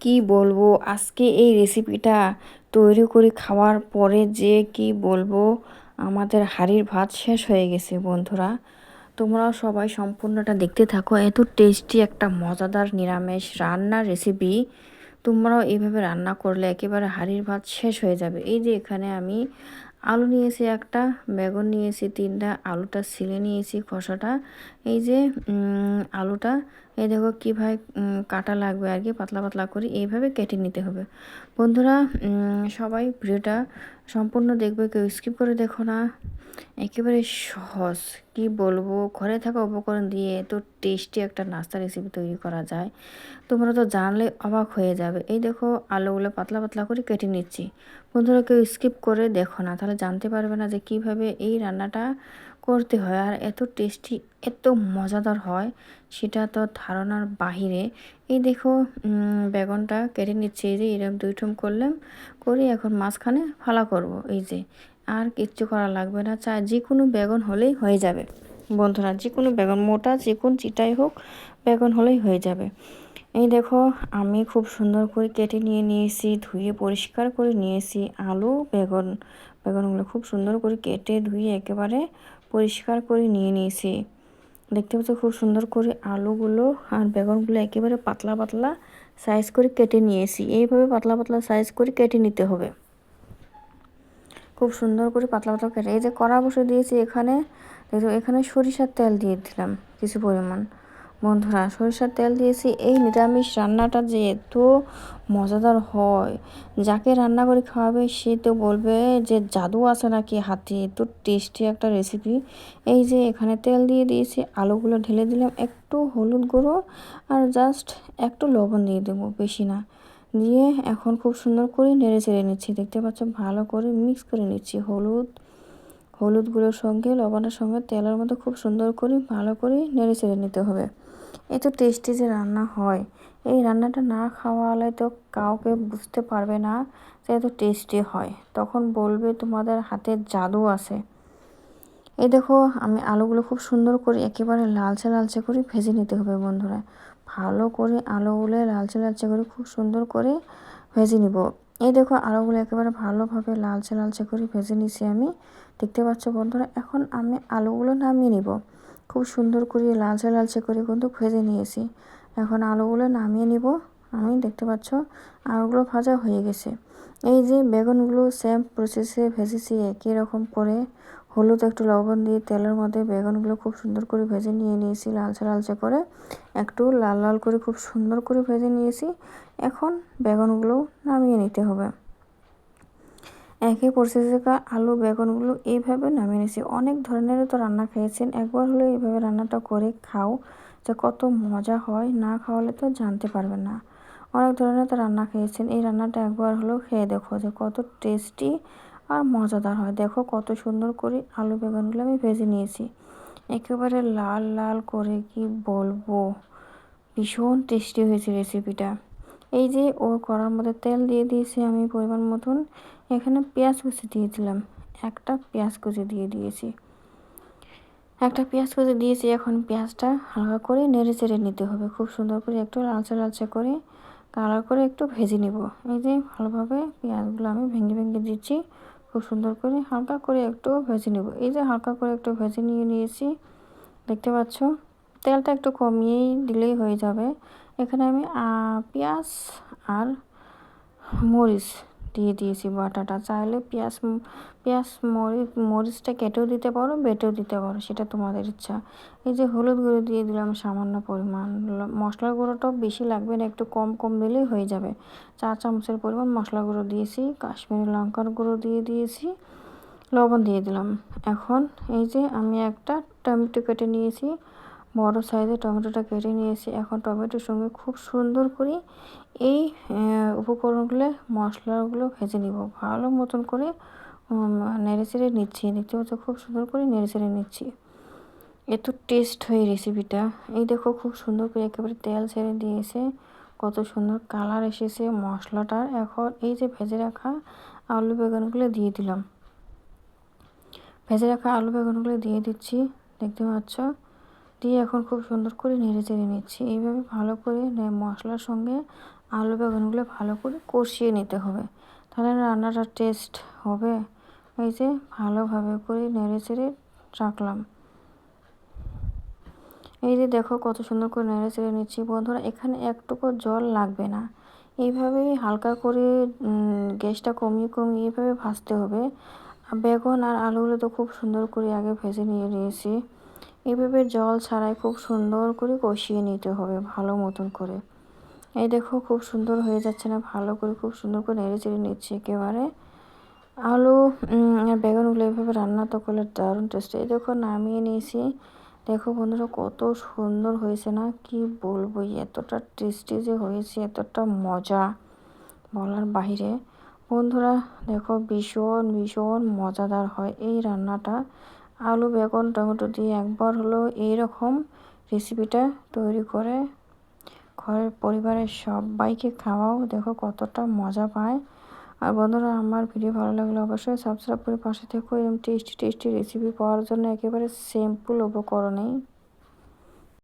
কি বলবো আজকে এই রেসিপিটা তৈরি করে খাওয়ার পরে যে কি বলবো, আমাদের হাঁড়ির ভাত শেষ হয়ে গেছে বন্ধুরা। তোমরাও সবাই সম্পূর্ণটা দেখতে থাকো। এত টেস্টি একটা মজাদার নিরামিষ রান্নার রেসিপি, তোমরাও এইভাবে রান্না করলে একেবারে হাঁড়ির ভাত শেষ হয়ে যাবে। এই যে এখানে আমি আলু নিয়েছি, একটা বেগুন নিয়েছি, তিনটা আলুটা ছিলে নিয়েছি খোসাটা। এই যে আলুটা, এই দেখো কীভাবে কাটা লাগবে আর কি, পাতলা পাতলা করে এইভাবে কেটে নিতে হবে বন্ধুরা। সবাই ভিডিওটা সম্পূর্ণ দেখবে, কেউ স্কিপ করে দেখো না। একেবারে সহজ, কি বলবো, ঘরে থাকা উপকরণ দিয়ে এত টেস্টি একটা নাস্তা রেসিপি তৈরি করা যায়, তোমরা তো জানলে অবাক হয়ে যাবে। এই দেখো আলুগুলো পাতলা পাতলা করে কেটে নিচ্ছি বন্ধুরা, কেউ স্কিপ করে দেখো না, তাহলে জানতে পারবে না যে কিভাবে এই রান্নাটা করতে হয় আর এত টেস্টি, এত মজাদার হয়, সেটা তো ধারণার বাহিরে। এই দেখো বেগুনটা কেটে নিচ্ছি, এই যে এরকম দুই ঠুম করলাম, করে এখন মাঝখানে ফালা করব। এই যে আর কিচ্ছু করা লাগবে না, চাই যে কোনো বেগুন হলেই হয়ে যাবে বন্ধুরা, যে কোনো বেগুন, মোটা চিকন চিটাই হোক, বেগুন হলেই হয়ে যাবে। এই দেখো আমি খুব সুন্দর করে কেটে নিয়েছি, ধুয়ে পরিষ্কার করে নিয়েছি আলু বেগুন। বেগুনগুলো খুব সুন্দর করে কেটে ধুয়ে একেবারে পরিষ্কার করে নিয়েছি। দেখতে পাচ্ছ খুব সুন্দর করে আলুগুলো আর বেগুনগুলো একেবারে পাতলা পাতলা সাইজ করে কেটে নিয়েছি। এইভাবে পাতলা পাতলা সাইজ করে কেটে নিতে হবে, খুব সুন্দর করে পাতলা পাতলা কেটে। এই যে কড়া বসে দিয়েছি, এখানে দেখো এখানে সরিষার তেল দিয়ে দিলাম কিছু পরিমাণ বন্ধুরা, সরিষার তেল দিয়েছি। এই নিরামিষ রান্নাটা যে এত মজাদার হয়, যাকে রান্না করে খাওয়াবে সে তো বলবে যে জাদু আছে নাকি হাতে, এত টেস্টি একটা রেসিপি। এই যে এখানে তেল দিয়ে দিয়েছি, আলুগুলো ঢেলে দিলাম, একটু হলুদ গুঁড়ো আর জাস্ট একটু লবণ দিয়ে দেবো, বেশি না দিয়ে এখন খুব সুন্দর করে নেড়ে চেড়ে নিচ্ছি। দেখতে পাচ্ছ ভালো করে মিক্স করে নিচ্ছি, হলুদগুলোর সঙ্গে লবণের সঙ্গে তেলের মধ্যে খুব সুন্দর করে ভালো করে নেড়ে চেড়ে নিতে হবে। এত টেস্টি যে রান্না হয়, এই রান্নাটা না খাওয়ালে তো কাউকে বুঝতে পারবে না যে এত টেস্টি হয়, তখন বলবে তোমাদের হাতের জাদু আছে। এই দেখো আমি আলুগুলো খুব সুন্দর করে একেবারে লালচে লালচে করে ভেজে নিতে হবে বন্ধুরা, ভালো করে আলুগুলো লালচে লালচে করে খুব সুন্দর করে ভেজে নিব। এই দেখো আলুগুলো একেবারে ভালোভাবে লালচে লালচে করে ভেজে নিছি আমি, দেখতে পাচ্ছ বন্ধুরা। এখন আমি আলুগুলো নামিয়ে নিব, খুব সুন্দর করে লালচে লালচে করে কিন্তু ভেজে নিয়েছি। এখন আলুগুলো নামিয়ে নিব আমি, দেখতে পাচ্ছ আলুগুলো ভাজা হয়ে গেছে। এই যে বেগুনগুলো সেম প্রসেসে ভেজেছি একই রকম করে, হলুদ একটু লবণ দিয়ে তেলের মধ্যে বেগুনগুলো খুব সুন্দর করে ভেজে নিয়েছি, লালচে লালচে করে, একটু লাল লাল করে খুব সুন্দর করে ভেজে নিয়েছি। এখন বেগুনগুলো নামিয়ে নিতে হবে। একই প্রসেসে আলু বেগুনগুলো এইভাবে নামিয়ে নিয়েছি। অনেক ধরনেরও তো রান্না খেয়েছেন, একবার হলে এইভাবে রান্নাটা করে খাও, যে কত মজা হয়, না খাওয়ালে তো জানতে পারবেন না। অনেক ধরনের তো রান্না খেয়েছেন, এই রান্নাটা একবার হলেও খেয়ে দেখো যে কত টেস্টি আর মজাদার হয়। দেখো কত সুন্দর করে আলু বেগুনগুলো আমি ভেজে নিয়েছি, একেবারে লাল লাল করে, কি বলবো, ভীষণ টেস্টি হয়েছে রেসিপিটা। এই যে কড়ার মধ্যে তেল দিয়ে দিয়েছি আমি পরিমাণ মতন, এখানে পেঁয়াজ কুচি দিয়ে দিলাম, একটা পেঁয়াজ কুচি দিয়ে দিয়েছি, একটা পেঁয়াজ কুচি দিয়েছি। এখন পেঁয়াজটা হালকা করে নেড়ে চেড়ে নিতে হবে, খুব সুন্দর করে একটু লালচে লালচে করে কালার করে একটু ভেজে নিব। এই যে ভালোভাবে পেঁয়াজগুলো আমি ভেঙে ভেঙে দিচ্ছি, খুব সুন্দর করে হালকা করে একটু ভেজে নেব। এই যে হালকা করে একটু ভেজে নিয়েছি, দেখতে পাচ্ছ। তেলটা একটু কমিয়েই দিলেই হয়ে যাবে। এখানে আমি পেঁয়াজ আর মরিচ দিয়ে দিয়েছি বাটাটা, চাইলে পেঁয়াজ পেঁয়াজ মরিচটা কেটেও দিতে পারো, বেটেও দিতে পারো, সেটা তোমাদের ইচ্ছা। এই যে হলুদ গুঁড়ো দিয়ে দিলাম সামান্য পরিমাণ, মশলার গুঁড়োটাও বেশি লাগবে না, একটু কম কম দিলেই হয়ে যাবে। 4 চামচের পরিমাণ মশলা গুঁড়ো দিয়েছি, কাশ্মীরি লঙ্কার গুঁড়ো দিয়ে দিয়েছি, লবণ দিয়ে দিলাম। এখন এই যে আমি একটা টমেটো কেটে নিয়েছি, বড় সাইজের টমেটোটা কেটে নিয়েছি। এখন টমেটোর সঙ্গে খুব সুন্দর করে এই উপকরণগুলো মশলাগুলো ভেজে নিব, ভালো মতন করে নেড়ে চেড়ে নিচ্ছি। দেখতে পাচ্ছ খুব সুন্দর করে নেড়ে চেড়ে নিচ্ছি, এত টেস্ট হয় রেসিপিটা। এই দেখো খুব সুন্দর করে একেবারে তেল ছেড়ে দিয়েছে, কত সুন্দর কালার এসেছে মশলাটার। এখন এই যে ভেজে রাখা আলু বেগুনগুলো দিয়ে দিলাম, ভেজে রাখা আলু বেগুনগুলো দিয়ে দিচ্ছি, দেখতে পাচ্ছ। দিয়ে এখন খুব সুন্দর করে নেড়ে চেড়ে নিচ্ছি। এইভাবে ভালো করে মশলার সঙ্গে আলু বেগুনগুলো ভালো করে কষিয়ে নিতে হবে, তাহলে রান্নাটা টেস্ট হবে। এই যে ভালোভাবে করে নেড়ে চেড়ে রাখলাম। এই যে দেখো কত সুন্দর করে নেড়ে চেড়ে নিচ্ছি বন্ধুরা, এখানে একটুকু জল লাগবে না। এইভাবেই হালকা করে গ্যাসটা কমিয়ে কমিয়ে এইভাবে ভাজতে হবে। বেগুন আর আলুগুলো তো খুব সুন্দর করে আগে ভেজে নিয়েছি। এইভাবে জল ছাড়াই খুব সুন্দর করে কষিয়ে নিতে হবে ভালো মতন করে। এই দেখো খুব সুন্দর হয়ে যাচ্ছে না, ভালো করে খুব সুন্দর করে নেড়ে চেড়ে নিচ্ছি একেবারে। আলু আর বেগুনগুলো এইভাবে রান্না তো করলে দারুণ টেস্টি। এই দেখো নামিয়ে নিয়েছি। দেখো বন্ধুরা কত সুন্দর হয়েছে না, কি বলবো, এতটা টেস্টি যে হয়েছে, এতটা মজা বলার বাহিরে। বন্ধুরা দেখো ভীষণ ভীষণ মজাদার হয় এই রান্নাটা। আলু বেগুন টমেটো দিয়ে একবার হলো এইরকম রেসিপিটা তৈরি করে ঘরের পরিবারের সবাইকে খাওয়াও, দেখো কতটা মজা পায়। আর বন্ধুরা আমার ভিডিও ভালো লাগলে অবশ্যই সাবস্ক্রাইব করে পাশে থেকো এরকম টেস্টি টেস্টি রেসিপি পাওয়ার জন্য। একেবারে সিম্পল উপকরণেই